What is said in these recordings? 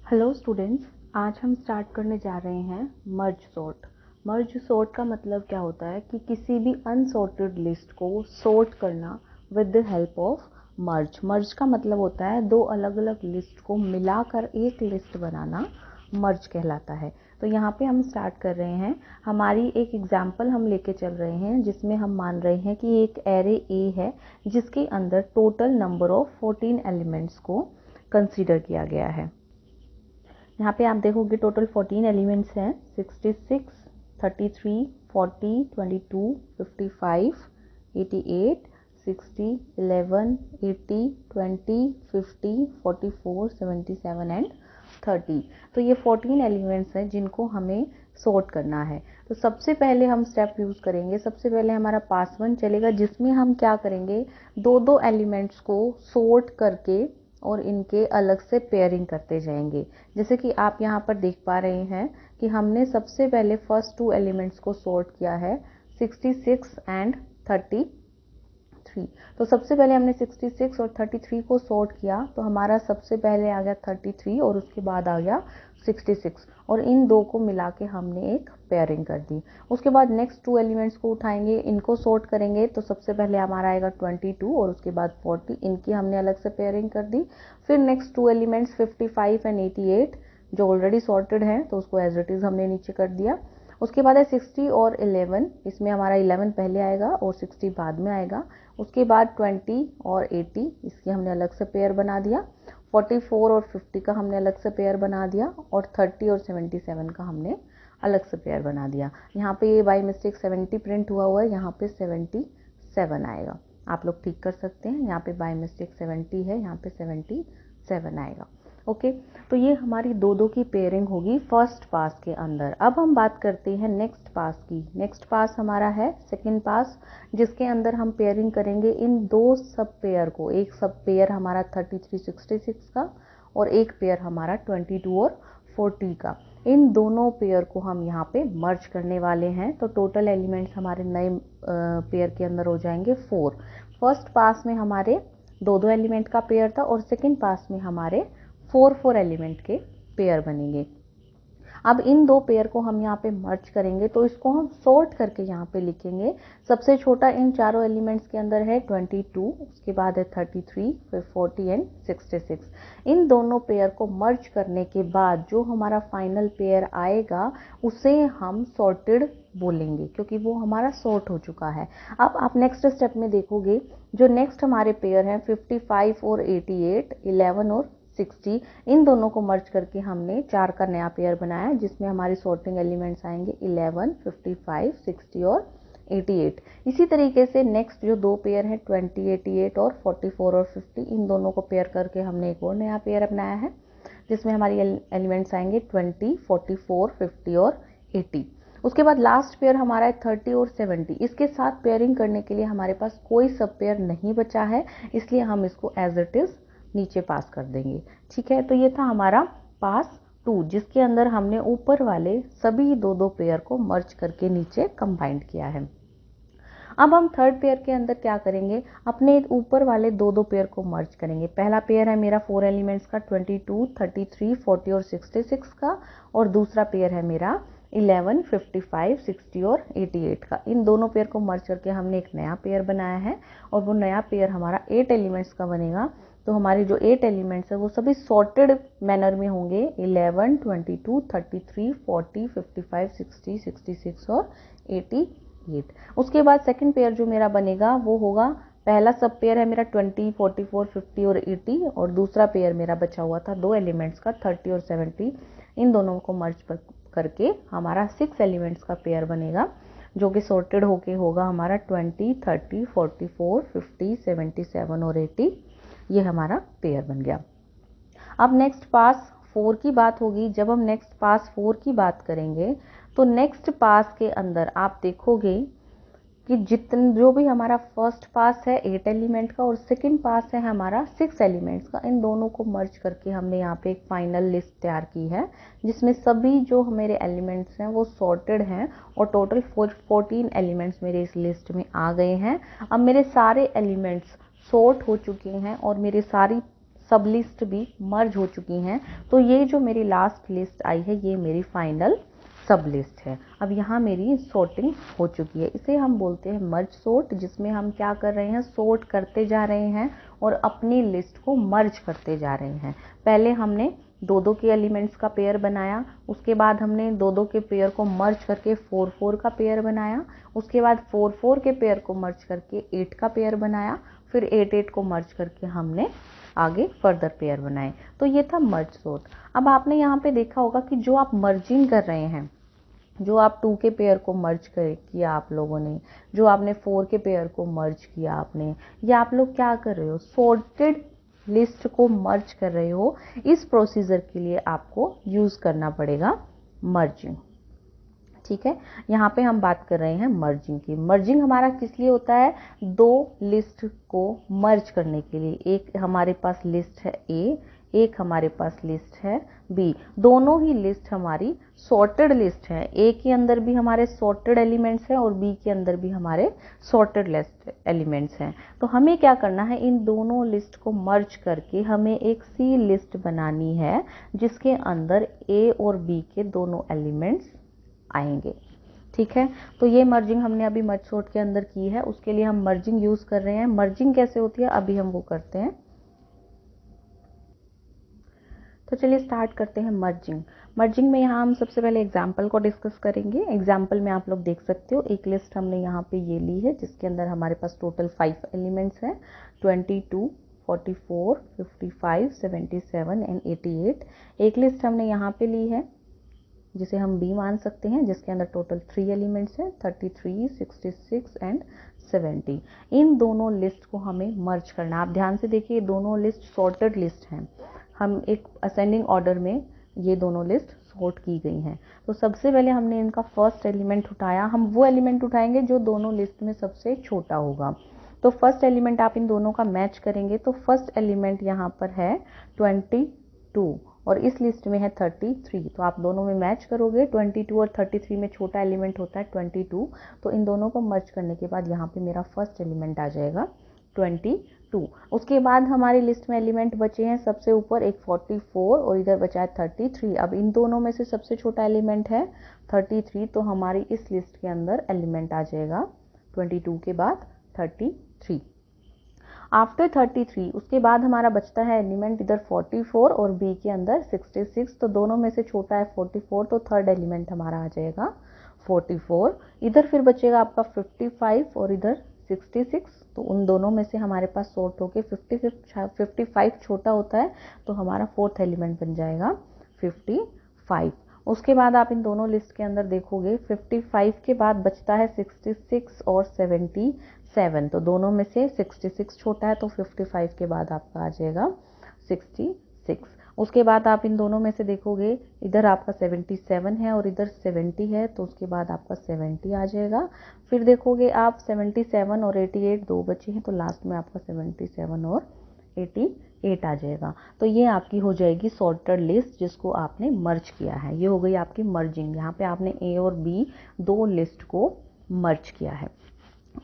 Hello students, आज हम start करने जा रहे हैं मर्ज सॉर्ट। मर्ज सॉर्ट का मतलब क्या होता है कि किसी भी अनसॉर्टेड लिस्ट को सॉर्ट करना with the help of merge. मर्ज का मतलब होता है दो अलग अलग लिस्ट को मिलाकर एक लिस्ट बनाना, मर्ज कहलाता है। तो यहाँ पे हम स्टार्ट कर रहे हैं। हमारी एक एग्जाम्पल हम लेके चल रहे हैं जिसमें हम मान रहे हैं कि एक एरे ए है जिसके अंदर टोटल नंबर ऑफ 14 एलिमेंट्स को कंसीडर किया गया है। यहाँ पे आप देखोगे टोटल 14 एलिमेंट्स हैं, 66, 33, 40, 22, 55, 88, 60, 11, 80, 20, 50, 44, 77 एंड 30। तो ये 14 एलिमेंट्स हैं जिनको हमें सॉर्ट करना है। तो सबसे पहले हम स्टेप यूज़ करेंगे। सबसे पहले हमारा पास वन चलेगा जिसमें हम क्या करेंगे, दो दो एलिमेंट्स को सॉर्ट करके और इनके अलग से पेयरिंग करते जाएंगे। जैसे कि आप यहाँ पर देख पा रहे हैं कि हमने सबसे पहले फर्स्ट टू एलिमेंट्स को सॉर्ट किया है, 66 एंड 33। तो सबसे पहले हमने 66 और 33 को सॉर्ट किया, तो हमारा सबसे पहले आ गया 33 और उसके बाद आ गया 66, और इन दो को मिला के हमने एक पेयरिंग कर दी। उसके बाद नेक्स्ट टू एलिमेंट्स को उठाएंगे, इनको सॉर्ट करेंगे, तो सबसे पहले हमारा आएगा 22 और उसके बाद 40, इनकी हमने अलग से पेयरिंग कर दी। फिर नेक्स्ट टू एलिमेंट्स 55 एंड 88 जो ऑलरेडी सॉर्टेड हैं, तो उसको एज इट इज़ हमने नीचे कर दिया। उसके बाद है 60 और 11, इसमें हमारा 11 पहले आएगा और 60 बाद में आएगा। उसके बाद 20 और 80, इसकी हमने अलग से पेयर बना दिया। 44 और 50 का हमने अलग से पेयर बना दिया, और 30 और 77 का हमने अलग से पेयर बना दिया। यहाँ पे ये बाई मिस्टेक 70 प्रिंट हुआ है, यहाँ पे 77 आएगा। आप लोग ठीक कर सकते हैं, यहाँ पे बाई मिस्टेक 70 है, यहाँ पे 77 आएगा। ओके, तो ये हमारी दो दो की पेयरिंग होगी फर्स्ट पास के अंदर। अब हम बात करते हैं नेक्स्ट पास की। नेक्स्ट पास हमारा है सेकंड पास, जिसके अंदर हम पेयरिंग करेंगे इन दो सब पेयर को। एक सब पेयर हमारा 33 66 का और एक पेयर हमारा 22 और 40 का। इन दोनों पेयर को हम यहाँ पे मर्ज करने वाले हैं। तो टोटल एलिमेंट्स हमारे नए पेयर के अंदर हो जाएंगे 4। फर्स्ट पास में हमारे दो दो एलिमेंट का पेयर था और सेकंड पास में हमारे 4 एलिमेंट के पेयर बनेंगे। अब इन दो पेयर को हम यहाँ पे मर्ज करेंगे, तो इसको हम सॉर्ट करके यहाँ पे लिखेंगे। सबसे छोटा इन चारों एलिमेंट्स के अंदर है 22, उसके बाद है 33, फिर 40 एंड 66। इन दोनों पेयर को मर्ज करने के बाद जो हमारा फाइनल पेयर आएगा उसे हम सॉर्टेड बोलेंगे, क्योंकि वो हमारा सॉर्ट हो चुका है। अब आप नेक्स्ट स्टेप में देखोगे, जो नेक्स्ट हमारे पेयर हैं 55 और 88, 11 और 60, इन दोनों को मर्ज करके हमने 4 का नया पेयर बनाया, जिसमें हमारी सॉर्टिंग एलिमेंट्स आएंगे 11, 55, 60 और 88। इसी तरीके से नेक्स्ट जो दो पेयर हैं 20, 88 और 44 और 50, इन दोनों को पेयर करके हमने एक और नया पेयर बनाया है, जिसमें हमारी एलिमेंट्स आएंगे 20, 44, 50 और 80। उसके बाद लास्ट पेयर हमारा है 30 और 70। इसके साथ पेयरिंग करने के लिए हमारे पास कोई सब पेयर नहीं बचा है, इसलिए हम इसको एज इट इज नीचे पास कर देंगे। ठीक है, तो ये था हमारा पास 2, जिसके अंदर हमने ऊपर वाले सभी दो दो पेयर को मर्ज करके नीचे कंबाइंड किया है। अब हम थर्ड पेयर के अंदर क्या करेंगे, अपने ऊपर वाले दो दो पेयर को मर्ज करेंगे। पहला पेयर है मेरा 4 एलिमेंट्स का 22, 33, 40 और 66 का, और दूसरा पेयर है मेरा 11, 55, 60 और 88 का। इन दोनों पेयर को मर्ज करके हमने एक नया पेयर बनाया है, और वो नया पेयर हमारा 8 एलिमेंट्स का बनेगा। तो हमारे जो 8 एलिमेंट्स है वो सभी सॉर्टेड मैनर में होंगे, 11, 22, 33, 40, 55, 60, 66 और 88। उसके बाद सेकंड पेयर जो मेरा बनेगा वो होगा, पहला सब पेयर है मेरा 20, 44, 50 और 80, और दूसरा पेयर मेरा बचा हुआ था दो एलिमेंट्स का 30 और 70। इन दोनों को मर्ज करके हमारा 6 एलिमेंट्स का पेयर बनेगा, जो कि सॉर्टेड होके होगा हमारा 20, 30, 44, 50, 77 और 80। ये हमारा पेयर बन गया। अब नेक्स्ट पास 4 की बात होगी। जब हम नेक्स्ट पास 4 की बात करेंगे, तो नेक्स्ट पास के अंदर आप देखोगे कि जो भी हमारा फर्स्ट पास है 8 एलिमेंट का और सेकंड पास है हमारा 6 एलिमेंट्स का, इन दोनों को मर्ज करके हमने यहाँ पे एक फाइनल लिस्ट तैयार की है, जिसमें सभी जो मेरे एलिमेंट्स हैं वो सॉर्टेड हैं, और टोटल 14 एलिमेंट्स मेरे इस लिस्ट में आ गए हैं। अब मेरे सारे एलिमेंट्स सॉर्ट हो चुके हैं और मेरे सब लिस्ट भी मर्ज हो चुकी हैं। तो ये जो मेरी लास्ट लिस्ट आई है ये मेरी फाइनल सब लिस्ट है। अब यहाँ मेरी सॉर्टिंग हो चुकी है, इसे हम बोलते हैं मर्ज सॉर्ट, जिसमें हम क्या कर रहे हैं, सॉर्ट करते जा रहे हैं और अपनी लिस्ट को मर्ज करते जा रहे हैं। पहले हमने 2-2 के एलिमेंट्स का पेयर बनाया, उसके बाद हमने 2-2 के पेयर को मर्ज करके 4-4 का पेयर बनाया, उसके बाद 4-4 के पेयर को मर्ज करके 8 का पेयर बनाया, फिर 8-8 को मर्ज करके हमने आगे फर्दर पेयर बनाए। तो ये था मर्ज सॉर्ट। अब आपने यहाँ पे देखा होगा कि जो आप मर्जिंग कर रहे हैं, जो आप 2 के पेयर को मर्ज किया आप लोगों ने, जो आपने 4 के पेयर को मर्ज किया आपने, या आप लोग क्या कर रहे हो, सॉर्टेड लिस्ट को मर्ज कर रहे हो। इस प्रोसीजर के लिए आपको यूज करना पड़ेगा मर्जिंग। ठीक है, यहाँ पे हम बात कर रहे हैं मर्जिंग की। मर्जिंग हमारा किस लिए होता है, 2 लिस्ट को मर्ज करने के लिए। एक हमारे पास लिस्ट है ए, एक हमारे पास लिस्ट है बी, दोनों ही लिस्ट हमारी सॉर्टेड लिस्ट है। ए के अंदर भी हमारे सॉर्टेड एलिमेंट्स हैं और बी के अंदर भी हमारे सॉर्टेड लिस्ट एलिमेंट्स हैं। तो हमें क्या करना है, इन दोनों लिस्ट को मर्ज करके हमें एक सी लिस्ट बनानी है जिसके अंदर ए और बी के दोनों एलिमेंट्स आएंगे। ठीक है, तो ये मर्जिंग हमने अभी मर्ज सॉर्ट के अंदर की है, उसके लिए हम मर्जिंग यूज कर रहे हैं। मर्जिंग कैसे होती है अभी हम वो करते हैं। तो चलिए स्टार्ट करते हैं मर्जिंग। मर्जिंग में यहाँ हम सबसे पहले एग्जाम्पल को डिस्कस करेंगे। एग्जाम्पल में आप लोग देख सकते हो एक लिस्ट हमने यहाँ पे ये ली है जिसके अंदर हमारे पास टोटल 5 एलिमेंट्स हैं, 22, 44, 55, 77 एंड 88। एक लिस्ट हमने यहाँ पे ली है जिसे हम बी मान सकते हैं, जिसके अंदर टोटल 3 एलिमेंट्स हैं, 33, 66 एंड 70। इन दोनों लिस्ट को हमें मर्ज करना। आप ध्यान से देखिए, दोनों लिस्ट सॉर्टेड लिस्ट हैं। हम एक असेंडिंग ऑर्डर में ये दोनों लिस्ट सॉर्ट की गई हैं। तो सबसे पहले हमने इनका फर्स्ट एलिमेंट उठाया। हम वो एलिमेंट उठाएंगे जो दोनों लिस्ट में सबसे छोटा होगा। तो फर्स्ट एलिमेंट आप इन दोनों का मैच करेंगे। तो फर्स्ट एलिमेंट यहाँ पर है 22 और इस लिस्ट में है 33। तो आप दोनों में मैच करोगे। 22 और 33 में छोटा एलिमेंट होता है 22। तो इन दोनों को मर्ज करने के बाद यहाँ पे मेरा फर्स्ट एलिमेंट आ जाएगा 22। उसके बाद हमारी लिस्ट में एलिमेंट बचे हैं सबसे ऊपर एक 44 और इधर बचा है 33। अब इन दोनों में से सबसे छोटा एलिमेंट है 33। तो हमारी इस लिस्ट के अंदर एलिमेंट आ जाएगा 22 के बाद 33। आफ्टर 33 उसके बाद हमारा बचता है एलिमेंट इधर 44 और बी के अंदर 66। तो दोनों में से छोटा है 44, तो थर्ड एलिमेंट हमारा आ जाएगा 44। इधर फिर बचेगा आपका 55 और इधर 66। तो उन दोनों में से हमारे पास सॉर्ट होके 55 छोटा होता है, तो हमारा फोर्थ एलिमेंट बन जाएगा 55। उसके बाद आप इन दोनों लिस्ट के अंदर देखोगे 55 के बाद बचता है 66 और 77। तो दोनों में से 66 छोटा है, तो 55 के बाद आपका आ जाएगा 66। उसके बाद आप इन दोनों में से देखोगे इधर आपका 77 है और इधर 70 है, तो उसके बाद आपका 70 आ जाएगा। फिर देखोगे आप 77 और 88 दो बचे हैं, तो लास्ट में आपका 77 और 88 आ जाएगा। तो ये आपकी हो जाएगी सॉर्टेड लिस्ट जिसको आपने मर्ज किया है। ये हो गई आपकी मर्जिंग। यहाँ पे आपने ए और बी दो लिस्ट को मर्ज किया है।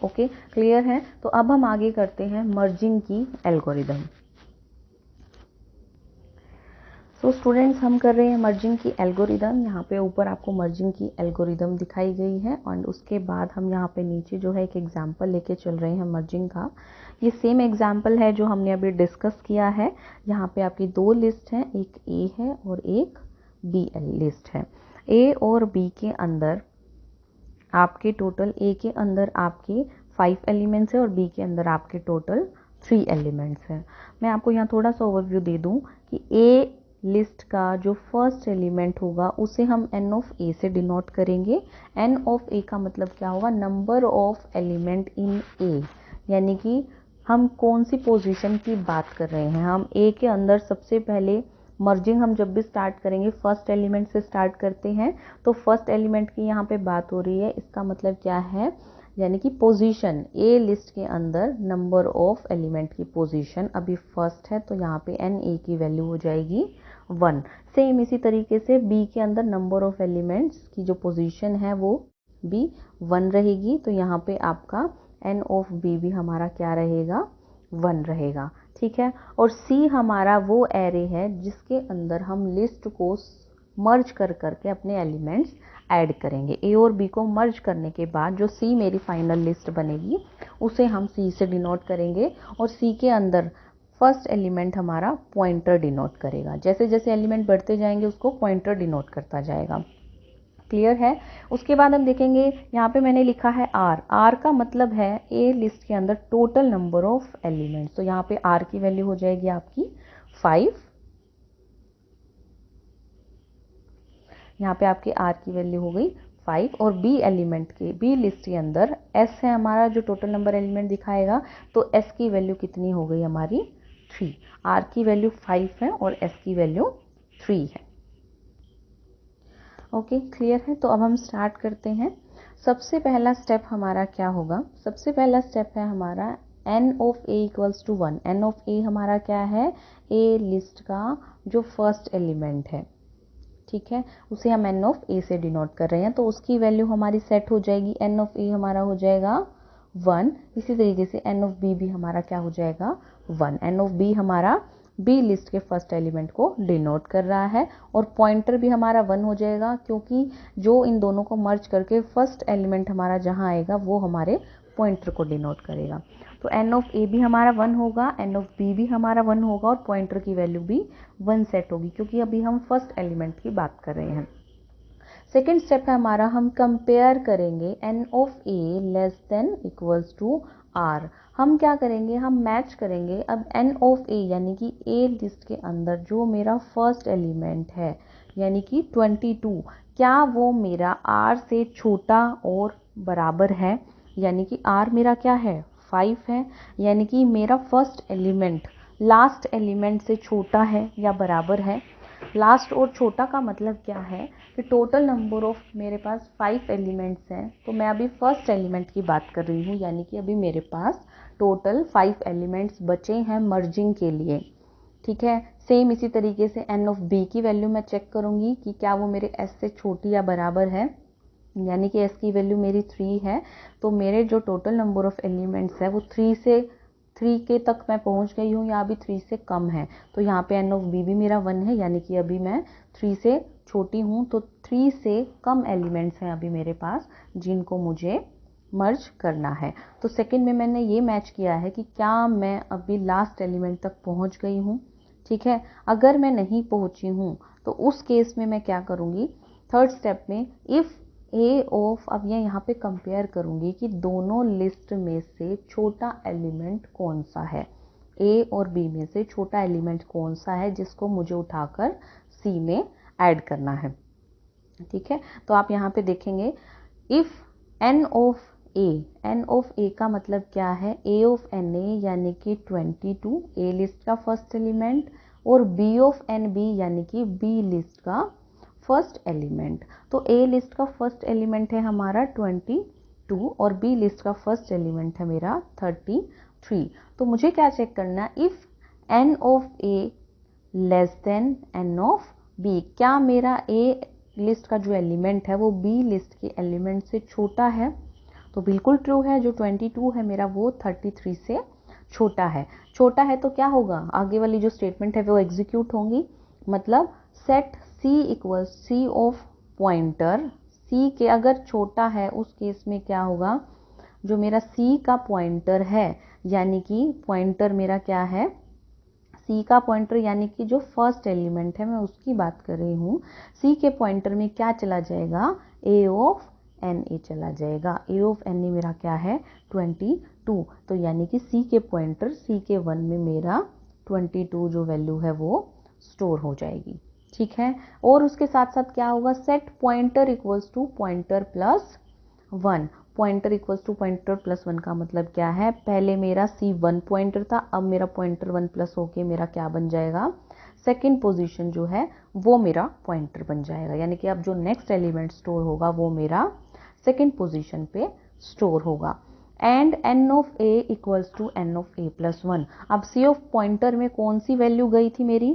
ओके, क्लियर है। तो अब हम आगे करते हैं मर्जिंग की एल्गोरिदम। तो स्टूडेंट्स हम कर रहे हैं मर्जिंग की एल्गोरिदम। यहाँ पे ऊपर आपको मर्जिंग की एल्गोरिदम दिखाई गई है और उसके बाद हम यहाँ पे नीचे जो है एक एग्जाम्पल लेके चल रहे हैं मर्जिंग का। ये सेम एग्जाम्पल है जो हमने अभी डिस्कस किया है। यहाँ पे आपकी दो लिस्ट हैं, एक ए है और एक बी लिस्ट है। ए और बी के अंदर आपके टोटल, ए के अंदर आपके 5 एलिमेंट्स है और बी के अंदर आपके टोटल 3 एलिमेंट्स हैं। मैं आपको यहाँ थोड़ा सा ओवरव्यू दे दूँ कि ए लिस्ट का जो फर्स्ट एलिमेंट होगा उसे हम n ऑफ ए से डिनोट करेंगे। n ऑफ ए का मतलब क्या होगा, नंबर ऑफ एलिमेंट इन ए, यानी कि हम कौन सी पोजीशन की बात कर रहे हैं। हम ए के अंदर सबसे पहले मर्जिंग हम जब भी स्टार्ट करेंगे फर्स्ट एलिमेंट से स्टार्ट करते हैं। तो फर्स्ट एलिमेंट की यहाँ पे बात हो रही है, इसका मतलब क्या है, यानी कि पोजीशन ए लिस्ट के अंदर नंबर ऑफ एलिमेंट की पोजीशन अभी फर्स्ट है, तो यहाँ पे एन ए की वैल्यू हो जाएगी 1। सेम इसी तरीके से बी के अंदर नंबर ऑफ एलिमेंट्स की जो पोजीशन है वो भी 1 रहेगी, तो यहाँ पे आपका एन ऑफ बी भी हमारा क्या रहेगा, 1 रहेगा। ठीक है। और सी हमारा वो एरे है जिसके अंदर हम लिस्ट को मर्ज कर करके अपने एलिमेंट्स ऐड करेंगे। ए और बी को मर्ज करने के बाद जो सी मेरी फाइनल लिस्ट बनेगी उसे हम सी से डिनोट करेंगे, और सी के अंदर फर्स्ट एलिमेंट हमारा पॉइंटर डिनोट करेगा। जैसे जैसे एलिमेंट बढ़ते जाएंगे उसको पॉइंटर डिनोट करता जाएगा। क्लियर है। उसके बाद हम देखेंगे, यहाँ पे मैंने लिखा है आर। आर का मतलब है ए लिस्ट के अंदर टोटल नंबर ऑफ एलिमेंट्स। तो यहाँ पे आर की वैल्यू हो जाएगी आपकी 5। यहाँ पे आपकी आर की वैल्यू हो गई 5। और बी एलिमेंट के, बी लिस्ट के अंदर एस है हमारा जो टोटल नंबर एलिमेंट दिखाएगा, तो एस की वैल्यू कितनी हो गई हमारी 3। आर की वैल्यू 5 है और एस की वैल्यू 3 है। ओके, क्लियर है। तो अब हम स्टार्ट करते हैं। सबसे पहला स्टेप हमारा क्या होगा? सबसे पहला स्टेप है हमारा n of a equals to 1। n of a हमारा क्या है? a लिस्ट का जो फर्स्ट एलिमेंट है, ठीक है, उसे हम n ऑफ a से डिनोट कर रहे हैं, तो उसकी वैल्यू हमारी सेट हो जाएगी। n ऑफ a हमारा हो जाएगा 1। इसी तरीके से n ऑफ b भी हमारा क्या हो जाएगा? 1। n ऑफ b हमारा बी लिस्ट के फर्स्ट एलिमेंट को डिनोट कर रहा है, और पॉइंटर भी हमारा 1 हो जाएगा, क्योंकि जो इन दोनों को मर्ज करके फर्स्ट एलिमेंट हमारा जहां आएगा वो हमारे पॉइंटर को डिनोट करेगा। तो n ऑफ a भी हमारा 1 होगा, n ऑफ b भी हमारा 1 होगा, और पॉइंटर की वैल्यू भी 1 सेट होगी, क्योंकि अभी हम फर्स्ट एलिमेंट की बात कर रहे हैं। सेकेंड स्टेप है हमारा, हम कंपेयर करेंगे n of a less than equals to r। हम क्या करेंगे? हम मैच करेंगे अब n ऑफ a यानी कि a लिस्ट के अंदर जो मेरा फर्स्ट एलिमेंट है यानी कि 22, क्या वो मेरा r से छोटा और बराबर है? यानी कि r मेरा क्या है? 5 है। यानी कि मेरा फर्स्ट एलिमेंट लास्ट एलिमेंट से छोटा है या बराबर है? लास्ट और छोटा का मतलब क्या है कि टोटल नंबर ऑफ मेरे पास 5 एलिमेंट्स हैं, तो मैं अभी फर्स्ट एलिमेंट की बात कर रही हूँ, यानी कि अभी मेरे पास टोटल 5 एलिमेंट्स बचे हैं मर्जिंग के लिए, ठीक है। सेम इसी तरीके से n ऑफ b की वैल्यू मैं चेक करूँगी कि क्या वो मेरे s से छोटी या बराबर है, यानी कि s की वैल्यू मेरी 3 है, तो मेरे जो टोटल नंबर ऑफ एलिमेंट्स है वो 3 के तक मैं पहुंच गई हूँ, या अभी 3 से कम है। तो यहाँ पे n ऑफ b भी मेरा 1 है, यानी कि अभी मैं 3 से छोटी हूँ, तो 3 से कम एलिमेंट्स हैं अभी मेरे पास जिनको मुझे मर्ज करना है। तो सेकंड में मैंने ये मैच किया है कि क्या मैं अभी लास्ट एलिमेंट तक पहुँच गई हूँ, ठीक है। अगर मैं नहीं पहुँची हूँ तो उस केस में मैं क्या करूँगी? थर्ड स्टेप में इफ़ ए ऑफ, अब ये यहाँ पे कंपेयर करूँगी कि दोनों लिस्ट में से छोटा एलिमेंट कौन सा है, ए और बी में से छोटा एलिमेंट कौन सा है जिसको मुझे उठाकर सी में ऐड करना है, ठीक है। तो आप यहाँ पे देखेंगे इफ़ n ऑफ ए का मतलब क्या है? a ऑफ एन ए यानी कि 22 ए लिस्ट का फर्स्ट एलिमेंट, और b ऑफ एन बी यानी कि बी लिस्ट का फर्स्ट एलिमेंट। तो ए लिस्ट का फर्स्ट एलिमेंट है हमारा 22 और बी लिस्ट का फर्स्ट एलिमेंट है मेरा 33। तो मुझे क्या चेक करना है? If n of A less than n of B, क्या मेरा ए लिस्ट का जो एलिमेंट है वो बी लिस्ट के एलिमेंट से छोटा है? तो बिल्कुल ट्रू है, जो 22 है मेरा वो 33 से छोटा है। छोटा है तो क्या होगा? आगे वाली जो स्टेटमेंट है वो एग्जीक्यूट होंगी, मतलब set C equal C of pointer, C के अगर छोटा है उस केस में क्या होगा? जो मेरा सी का पॉइंटर है, यानी कि पॉइंटर मेरा क्या है? सी का पॉइंटर यानी कि जो फर्स्ट एलिमेंट है मैं उसकी बात कर रही हूँ, सी के पॉइंटर में क्या चला जाएगा? ए ऑफ एन ए चला जाएगा। ए ऑफ एन ए मेरा क्या है? 22। तो यानी कि सी के पॉइंटर सी के 1 में मेरा 22 जो वैल्यू है वो स्टोर हो जाएगी, ठीक है। और उसके साथ साथ क्या होगा? Set pointer equals to pointer plus 1। Pointer equals to pointer plus 1 का मतलब क्या है? पहले मेरा C1 पॉइंटर था, अब मेरा पॉइंटर 1 प्लस होके मेरा क्या बन जाएगा? सेकेंड पोजीशन जो है वो मेरा पॉइंटर बन जाएगा, यानी कि अब जो नेक्स्ट एलिमेंट स्टोर होगा वो मेरा सेकेंड पोजीशन पे स्टोर होगा। And n of a equals to n of a plus 1। अब c ऑफ पॉइंटर में कौन सी वैल्यू गई थी मेरी?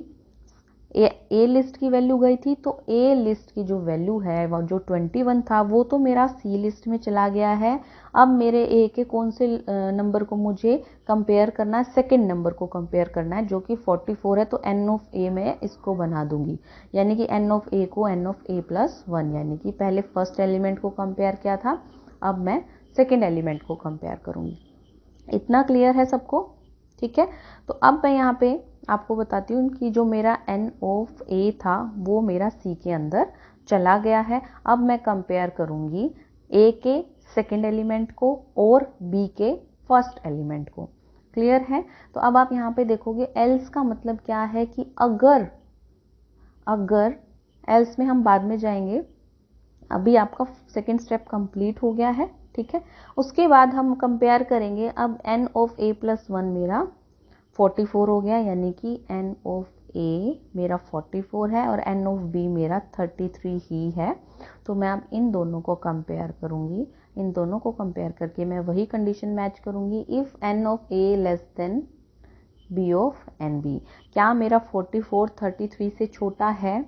ए लिस्ट की वैल्यू गई थी, तो ए लिस्ट की जो वैल्यू है वो जो 21 था वो तो मेरा सी लिस्ट में चला गया है। अब मेरे ए के कौन से नंबर को मुझे कंपेयर करना है, सेकंड नंबर को कंपेयर करना है जो कि 44 है, तो एन ऑफ ए में इसको बना दूंगी, यानी कि एन ऑफ ए को एन ऑफ ए प्लस 1, यानी कि पहले फर्स्ट एलिमेंट को कंपेयर किया था, अब मैं सेकेंड एलिमेंट को कंपेयर करूंगी। इतना क्लियर है सबको? ठीक है, तो अब मैं यहाँ पे आपको बताती हूँ कि जो मेरा एन ऑफ ए था वो मेरा सी के अंदर चला गया है। अब मैं कंपेयर करूँगी ए के सेकेंड एलिमेंट को और बी के फर्स्ट एलिमेंट को। क्लियर है? तो अब आप यहाँ पे देखोगे एल्स का मतलब क्या है कि अगर एल्स में हम बाद में जाएंगे, अभी आपका सेकेंड स्टेप कंप्लीट हो गया है। ठीक है, उसके बाद हम कंपेयर करेंगे। अब एन ऑफ ए प्लस 1 मेरा 44 हो गया, यानी कि एन ऑफ ए मेरा 44 है और एन ऑफ बी मेरा 33 ही है। तो मैं अब इन दोनों को कंपेयर करूंगी, इन दोनों को कंपेयर करके मैं वही कंडीशन मैच करूंगी, if N of A less than B of n B. क्या मेरा 44 33 से छोटा है?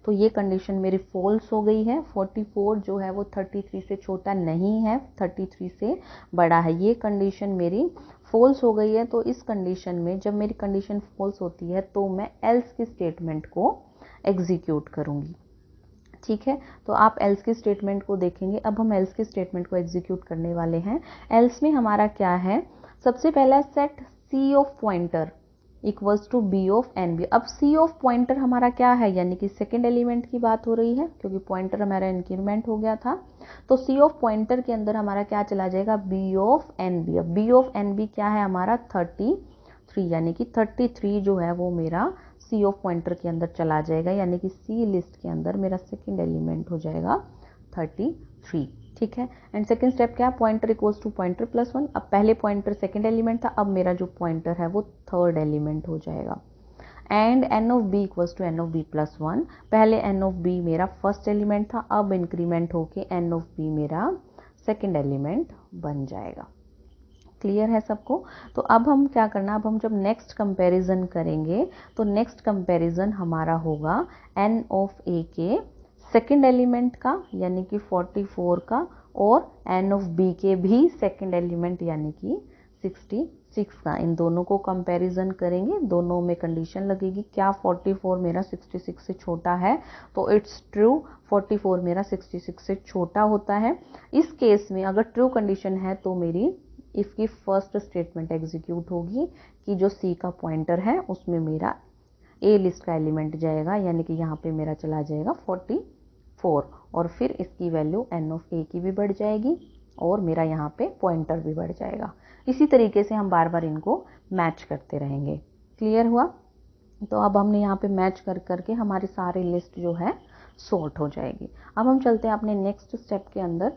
तो ये कंडीशन मेरी फॉल्स हो गई है। 44 जो है वो 33 से छोटा नहीं है, 33 से बड़ा है। ये कंडीशन मेरी फॉल्स हो गई है। तो इस कंडीशन में जब मेरी कंडीशन फॉल्स होती है तो मैं एल्स की स्टेटमेंट को एग्जीक्यूट करूंगी। ठीक है, तो आप एल्स की स्टेटमेंट को देखेंगे। अब हम एल्स की स्टेटमेंट को एग्जीक्यूट करने वाले हैं। एल्स में हमारा क्या है? सबसे पहला set C of pointer equals to B of n B. अब सी ऑफ पॉइंटर हमारा क्या है, यानी कि सेकेंड एलिमेंट की बात हो रही है, क्योंकि पॉइंटर हमारा इंक्रीमेंट हो गया था। तो सी ऑफ पॉइंटर के अंदर हमारा क्या चला जाएगा? B of n B. अब बी ऑफ एन बी क्या है हमारा? 33, यानी कि 33 जो है वो मेरा सी ऑफ पॉइंटर के अंदर चला जाएगा, यानी कि सी लिस्ट के अंदर मेरा सेकेंड एलिमेंट हो जाएगा 33। ठीक है, एंड सेकेंड स्टेप क्या है? Pointer equals to pointer plus 1। अब पहले पॉइंटर सेकेंड एलिमेंट था, अब मेरा जो पॉइंटर है वो थर्ड एलिमेंट हो जाएगा। And n of B equals to n of B plus 1। पहले एन ऑफ बी मेरा फर्स्ट एलिमेंट था, अब इंक्रीमेंट होके एन ऑफ बी मेरा सेकेंड एलिमेंट बन जाएगा। क्लियर है सबको? तो अब हम क्या करना, अब हम जब नेक्स्ट कंपैरिजन करेंगे तो नेक्स्ट कंपैरिजन हमारा होगा एन ऑफ ए के सेकेंड एलिमेंट का, यानी कि 44 का, और एन ऑफ बी के भी सेकेंड एलिमेंट यानी कि 66 का। इन दोनों को कंपैरिजन करेंगे, दोनों में कंडीशन लगेगी क्या 44 मेरा 66 से छोटा है? तो इट्स ट्रू, 44 मेरा 66 से छोटा होता है। इस केस में अगर ट्रू कंडीशन है तो मेरी इफ की फर्स्ट स्टेटमेंट एग्जीक्यूट होगी कि जो सी का पॉइंटर है उसमें मेरा ए लिस्ट का एलिमेंट जाएगा, यानी कि यहाँ पे मेरा चला जाएगा 44, और फिर इसकी वैल्यू एन ऑफ ए की भी बढ़ जाएगी और मेरा यहाँ पे पॉइंटर भी बढ़ जाएगा। इसी तरीके से हम बार बार इनको मैच करते रहेंगे। क्लियर हुआ? तो अब हमने यहाँ पे मैच कर करके हमारी सारी लिस्ट जो है सॉर्ट हो जाएगी। अब हम चलते हैं अपने नेक्स्ट स्टेप के अंदर।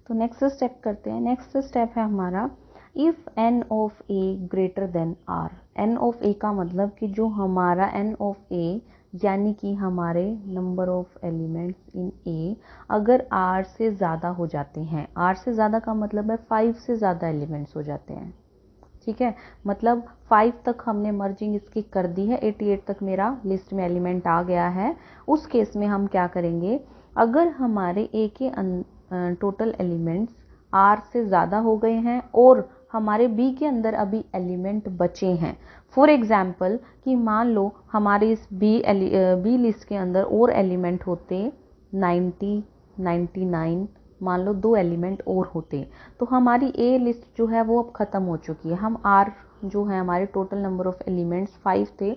तो नेक्स्ट स्टेप करते हैं। नेक्स्ट स्टेप है हमारा if N of A greater than R. N of A का मतलब कि जो हमारा एन ऑफ ए यानी कि हमारे नंबर ऑफ एलिमेंट्स इन ए अगर आर से ज़्यादा हो जाते हैं, आर से ज़्यादा का मतलब है 5 से ज़्यादा एलिमेंट्स हो जाते हैं। ठीक है, मतलब 5 तक हमने मर्जिंग इसकी कर दी है, 88 तक मेरा लिस्ट में एलिमेंट आ गया है। उस केस में हम क्या करेंगे, अगर हमारे ए के टोटल एलिमेंट्स आर से ज़्यादा हो गए हैं और हमारे बी के अंदर अभी एलिमेंट बचे हैं, फॉर एग्जाम्पल कि मान लो हमारे इस बी लिस्ट के अंदर और एलिमेंट होते 90, 99, मान लो 2 एलिमेंट और होते, तो हमारी ए लिस्ट जो है वो अब ख़त्म हो चुकी है। हम आर जो है हमारे टोटल नंबर ऑफ एलिमेंट्स 5 थे,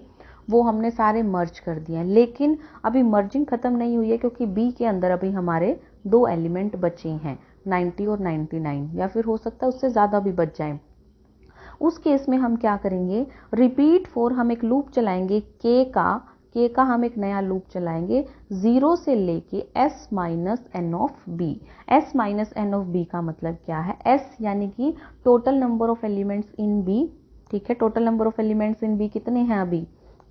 वो हमने सारे मर्ज कर दिए हैं, लेकिन अभी मर्जिंग ख़त्म नहीं हुई है क्योंकि बी के अंदर अभी हमारे 2 एलिमेंट बचे हैं, 90 और 99, या फिर हो सकता है उससे ज़्यादा भी बच जाए। उस केस में हम क्या करेंगे, रिपीट फॉर हम एक लूप चलाएंगे के का हम एक नया लूप चलाएंगे 0 से लेके s minus N of B. s minus N of B का मतलब क्या है? s यानी कि total number of elements in B. ठीक है, total number of elements in B कितने हैं? अभी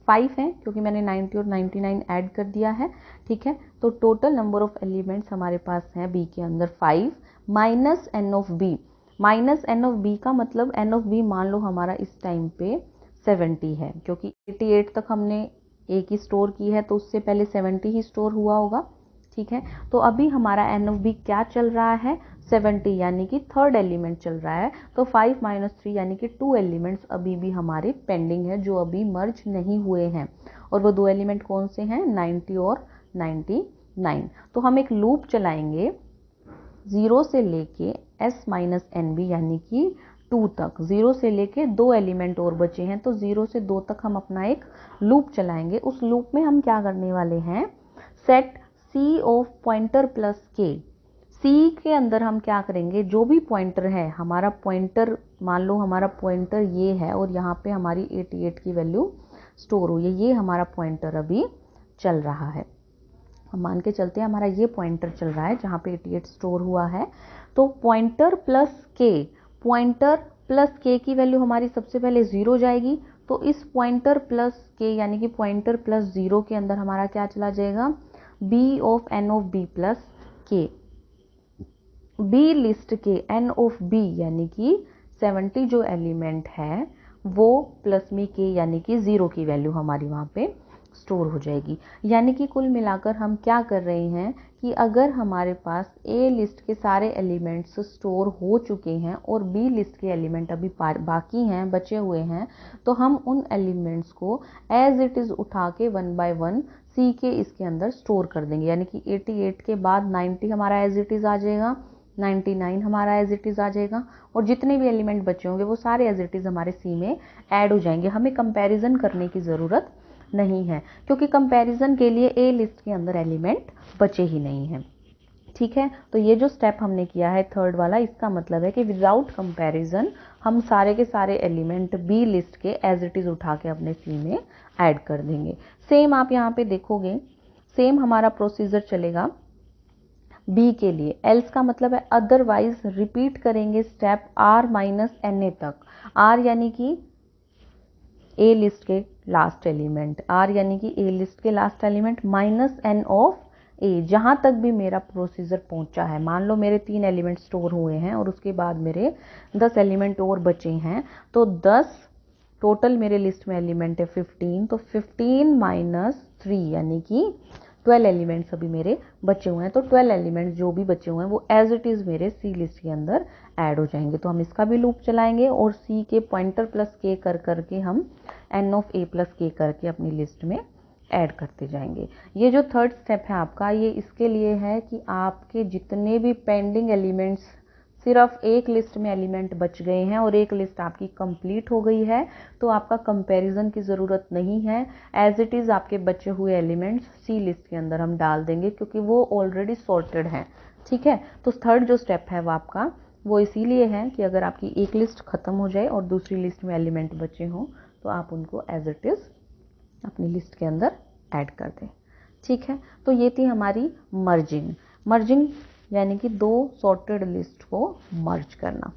5 हैं, क्योंकि मैंने 90 और 99 ऐड कर दिया है। ठीक है, तो टोटल नंबर ऑफ एलिमेंट्स हमारे पास हैं बी के अंदर 5 minus N of B. Minus N of B का मतलब एन ऑफ बी मान लो हमारा इस टाइम पे 70 है, क्योंकि 88 तक हमने ए की स्टोर की है तो उससे पहले 70 ही स्टोर हुआ होगा। ठीक है, तो अभी हमारा एन ऑफ बी क्या चल रहा है, 70, यानी कि थर्ड एलिमेंट चल रहा है। तो 5 माइनस 3 यानी कि 2 एलिमेंट्स अभी भी हमारे पेंडिंग है जो अभी मर्ज नहीं हुए हैं। और वो 2 एलिमेंट कौन से हैं, 90 और 99। तो हम एक लूप चलाएंगे 0 से लेके s माइनस एन बी यानी कि 2 तक। 0 से लेके 2 एलिमेंट और बचे हैं, तो 0 से 2 तक हम अपना एक लूप चलाएंगे। उस लूप में हम क्या करने वाले हैं, set c of pointer plus k। c के अंदर हम क्या करेंगे, जो भी पॉइंटर है, हमारा पॉइंटर मान लो हमारा पॉइंटर ये है और यहाँ पे हमारी 88 की वैल्यू स्टोर हुई है, ये हमारा पॉइंटर अभी चल रहा है। हम मान के चलते हैं हमारा ये पॉइंटर चल रहा है जहाँ पे 88 स्टोर हुआ है। तो पॉइंटर प्लस के की वैल्यू हमारी सबसे पहले 0 जाएगी। तो इस पॉइंटर प्लस के यानी कि पॉइंटर प्लस 0 के अंदर हमारा क्या चला जाएगा, B of n of B plus K. B list के एन ऑफ बी यानी कि 70 जो एलिमेंट है वो प्लस में के यानी कि 0 की वैल्यू हमारी वहाँ पे स्टोर हो जाएगी। यानी कि कुल मिलाकर हम क्या कर रहे हैं कि अगर हमारे पास ए लिस्ट के सारे एलिमेंट्स स्टोर हो चुके हैं और बी लिस्ट के एलिमेंट अभी बाकी हैं, बचे हुए हैं, तो हम उन एलिमेंट्स को एज इट इज़ उठा के 1 बाय 1 सी के इसके अंदर स्टोर कर देंगे। यानी कि 88 के बाद 90 हमारा एज इट इज़ आ जाएगा, 99 हमारा एज इट इज़ आ जाएगा, और जितने भी एलिमेंट बचे होंगे वो सारे एज इट इज़ हमारे सी में ऐड हो जाएंगे। हमें कंपैरिजन करने की ज़रूरत नहीं है, क्योंकि कंपैरिजन के लिए ए लिस्ट के अंदर एलिमेंट बचे ही नहीं हैं। ठीक है, तो ये जो स्टेप हमने किया है थर्ड वाला, इसका मतलब है कि विदाउट कंपैरिजन हम सारे के सारे एलिमेंट बी लिस्ट के एज इट इज़ उठा के अपने सी में ऐड कर देंगे। सेम आप यहाँ पे देखोगे, सेम हमारा प्रोसीजर चलेगा बी के लिए। एल्स का मतलब है अदरवाइज रिपीट करेंगे step R minus N A तक। आर यानी कि ए लिस्ट के लास्ट एलिमेंट, आर यानी कि ए लिस्ट के last element minus N of A, जहां तक भी मेरा प्रोसीजर पहुंचा है। मान लो मेरे 3 एलिमेंट स्टोर हुए हैं और उसके बाद मेरे 10 एलिमेंट और बचे हैं, तो 10 टोटल मेरे लिस्ट में एलिमेंट है 15, तो 15 माइनस 3 यानी कि 12 एलिमेंट्स अभी मेरे बचे हुए हैं। तो 12 एलिमेंट्स जो भी बचे हुए हैं वो एज इट इज़ मेरे सी लिस्ट के अंदर ऐड हो जाएंगे। तो हम इसका भी लूप चलाएंगे और सी के पॉइंटर प्लस के कर करके हम एन ऑफ ए प्लस के करके अपनी लिस्ट में ऐड करते जाएंगे। ये जो थर्ड स्टेप है आपका, ये इसके लिए है कि आपके जितने भी पेंडिंग एलिमेंट्स, सिर्फ एक लिस्ट में एलिमेंट बच गए हैं और एक लिस्ट आपकी कंप्लीट हो गई है, तो आपका कंपैरिजन की ज़रूरत नहीं है। एज इट इज़ आपके बचे हुए एलिमेंट्स सी लिस्ट के अंदर हम डाल देंगे, क्योंकि वो ऑलरेडी सॉर्टेड हैं। ठीक है, तो थर्ड जो स्टेप है वो आपका वो इसीलिए है कि अगर आपकी एक लिस्ट ख़त्म हो जाए और दूसरी लिस्ट में एलिमेंट बचे हों तो आप उनको एज इट इज़ अपनी लिस्ट के अंदर ऐड कर दें। ठीक है, तो ये थी हमारी मर्जिंग यानी कि 2 सॉर्टेड लिस्ट को मर्ज करना।